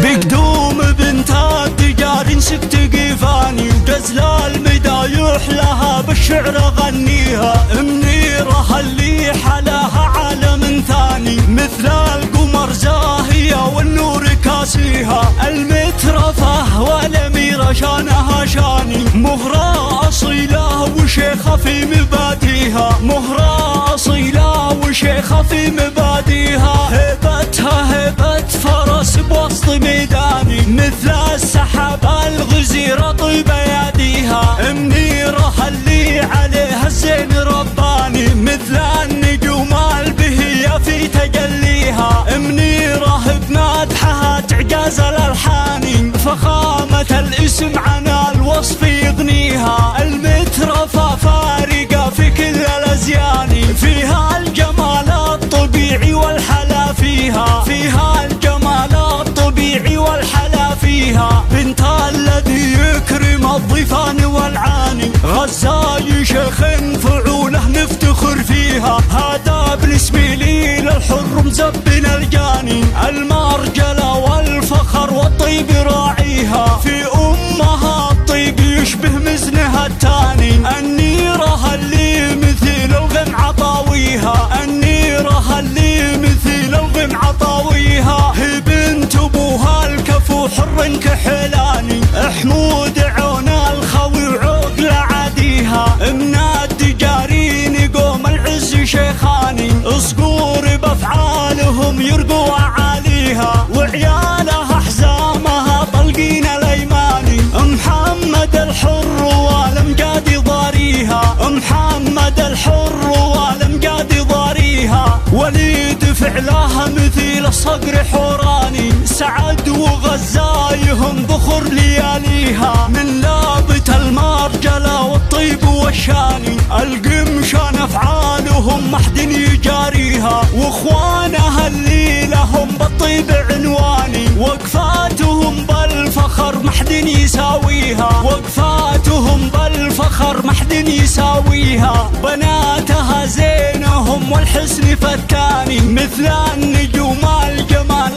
بقدوم بنت التجار نسكت قيفاني وجزل المدايح لها بالشعر غنيها. منيرها اللي حلاها عالم ثاني مثل القمر زاهية والنور كاسيها. المترفة والأميرة شانها شاني مهرة أصيلة وشيخة في مباديها. مهرة أصيلة وشيخة في مباديها. هيبتها هيبة فرس بوسط ميداني مثل السحاب الغزيرة طيب يديها. منيرة اللي عليها الزين رباني مثل النجوم البهية في تجليها. منيرة بمدحها تعجاز الألحان فخامة الاسم عن الوصف يغنيها. المترفة فارقة في كل الأزيان فيها الجمال الطبيعي والحلا فيها. فيها الجمال الطبيعي والحلا فيها. بنت الذي يكرم الضيفان والعاني غزاي شيخ فعوله نفتخر فيها. هذا بالاسم لي للحر مزبن الجاني المرجلة والفخر والطيب راعيها. في أمها الطيب يشبه مزنها التاني. النيرة اللي مثيل الغم عطاويها. النيرة اللي مثيل الغم عطاويها. هي بنت ابوها الكفو حر كحلاني حمود عون الخوي وعقل عاديها. من التجارين قوم العز شيخاني صقور بافعالهم يرقوا عاليها. وعيالها حزامها طلقين الايماني محمد الحر والمقادي ضاريها. محمد الحر والمقادي ضاريها. وليد فعلها مثيل الصقر حوراني سعد وغزايهم بخر لياليها. من لابت المرجلة والطيب والشاني القمشان افعالهم محد يجاريها. واخوانها اللي لهم بالطيب عنواني وقفاتهم بالفخر محد يساويها. وقفاتهم بالفخر محد يساويها. بناتها زينهم والحسن فتاني مثل النجوم الجمال